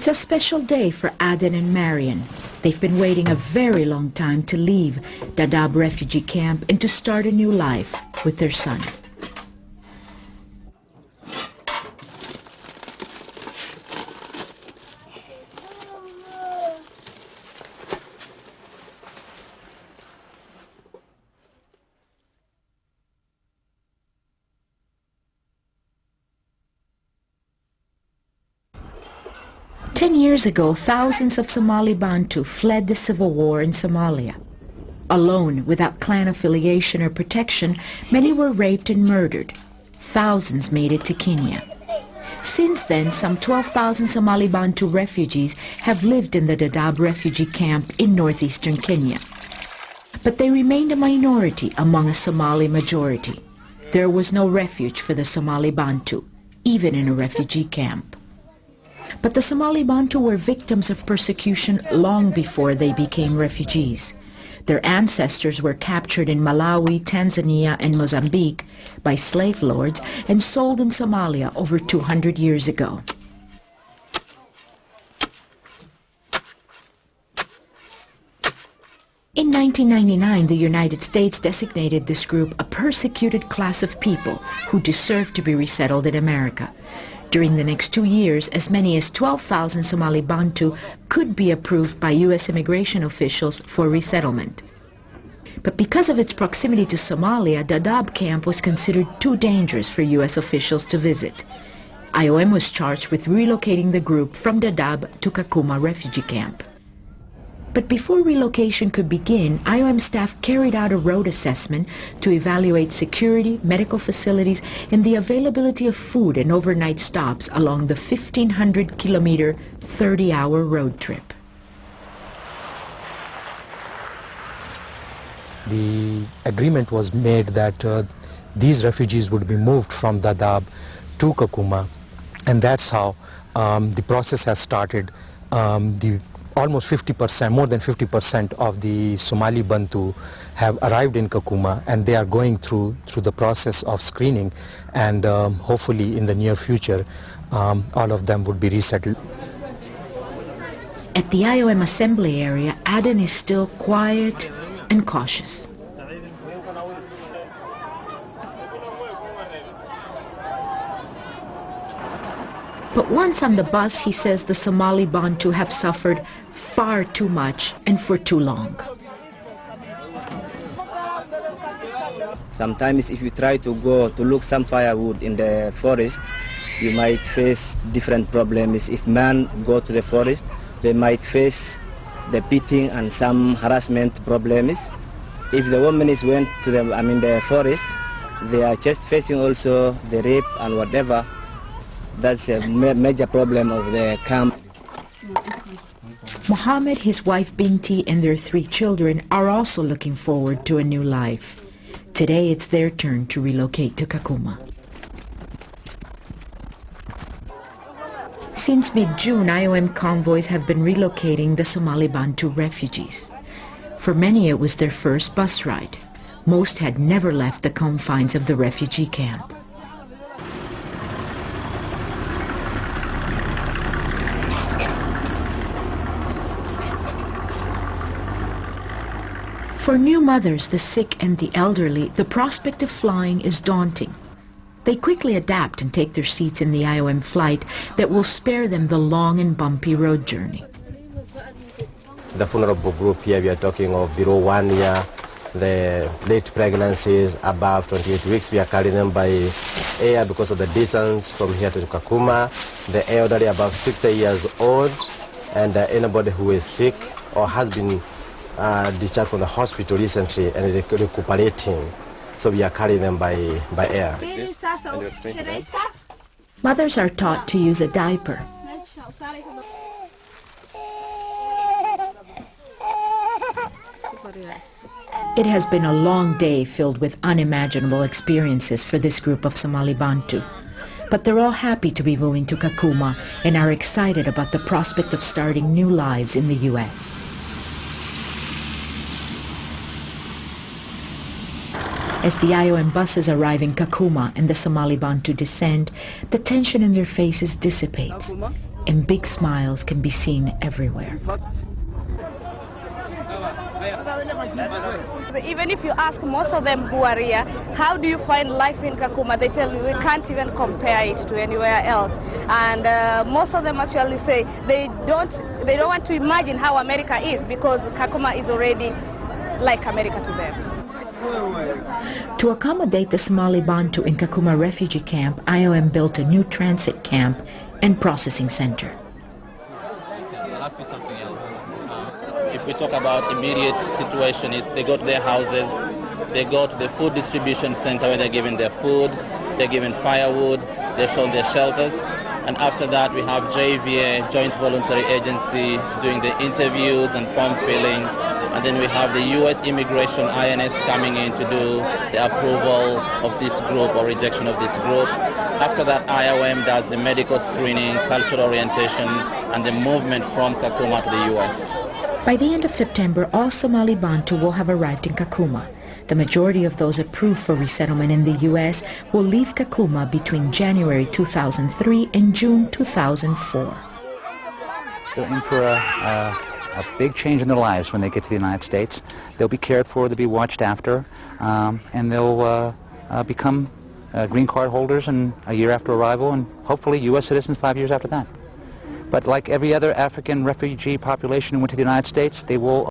It's a special day for Aden and Marian. They've been waiting a very long time to leave Dadaab refugee camp and to start a new life with their son. Ten years ago, thousands of Somali Bantu fled the civil war in Somalia. Alone, without clan affiliation or protection, many were raped and murdered. Thousands made it to Kenya. Since then, some 12,000 Somali Bantu refugees have lived in the Dadaab refugee camp in northeastern Kenya. But they remained a minority among a Somali majority. There was no refuge for the Somali Bantu, even in a refugee camp. But the Somali Bantu were victims of persecution long before they became refugees. Their ancestors were captured in Malawi, Tanzania, and Mozambique by slave lords and sold in Somalia over 200 years ago. In 1999, the United States designated this group a persecuted class of people who deserve to be resettled in America. During the next 2 years, as many as 12,000 Somali Bantu could be approved by U.S. immigration officials for resettlement. But because of its proximity to Somalia, Dadaab camp was considered too dangerous for U.S. officials to visit. IOM was charged with relocating the group from Dadaab to Kakuma refugee camp. But before relocation could begin, IOM staff carried out a road assessment to evaluate security, medical facilities, and the availability of food and overnight stops along the 1,500-kilometer, 30-hour road trip. The agreement was made that these refugees would be moved from Dadaab to Kakuma, and that's how the process has started. Almost 50%, more than 50% of the Somali Bantu have arrived in Kakuma, and they are going through the process of screening, and hopefully in the near future all of them would be resettled. At the IOM assembly area, Aden is still quiet and cautious. But once on the bus, he says the Somali Bantu have suffered far too much and for too long. Sometimes if you try to go to look some firewood in the forest, you might face different problems. If men go to the forest, they might face the beating and some harassment problems. If the women went to the forest, they are just facing also the rape and whatever. That's a major problem of the camp. Mohamed, his wife Binti, and their 3 children are also looking forward to a new life. Today it's their turn to relocate to Kakuma. Since mid-June, IOM convoys have been relocating the Somali Bantu refugees. For many, it was their first bus ride. Most had never left the confines of the refugee camp. For new mothers, the sick and the elderly, the prospect of flying is daunting. They quickly adapt and take their seats in the IOM flight that will spare them the long and bumpy road journey. The vulnerable group here, we are talking of below 1 year, the late pregnancies above 28 weeks, we are carrying them by air because of the distance from here to Kakuma, the elderly above 60 years old, and anybody who is sick or has been discharged from the hospital recently and recuperating. So we are carrying them by air. Mothers are taught to use a diaper. It has been a long day filled with unimaginable experiences for this group of Somali Bantu. But they're all happy to be moving to Kakuma and are excited about the prospect of starting new lives in the U.S. As the IOM buses arrive in Kakuma and the Somali Bantu descend, the tension in their faces dissipates. and big smiles can be seen everywhere. Even if you ask most of them who are here, how do you find life in Kakuma? They tell you we can't even compare it to anywhere else. And most of them actually say they don't want to imagine how America is, because Kakuma is already like America to them. To accommodate the Somali Bantu in Kakuma refugee camp, IOM built a new transit camp and processing center. I'll ask you something else. If we talk about immediate situation, is they go to their houses, they go to the food distribution center where they're given their food, they're given firewood, they're shown their shelters, and after that we have JVA, Joint Voluntary Agency, doing the interviews and form filling, and then we have the U.S. Immigration INS coming in to do the approval of this group or rejection of this group. After that, IOM does the medical screening, cultural orientation, and the movement from Kakuma to the U.S. By the end of September, all Somali Bantu will have arrived in Kakuma. The majority of those approved for resettlement in the U.S. will leave Kakuma between January 2003 and June 2004. They're in for a big change in their lives when they get to the United States. They'll be cared for, they'll be watched after, and they'll become green card holders in a year after arrival, and hopefully U.S. citizens 5 years after that. But like every other African refugee population who went to the United States, they will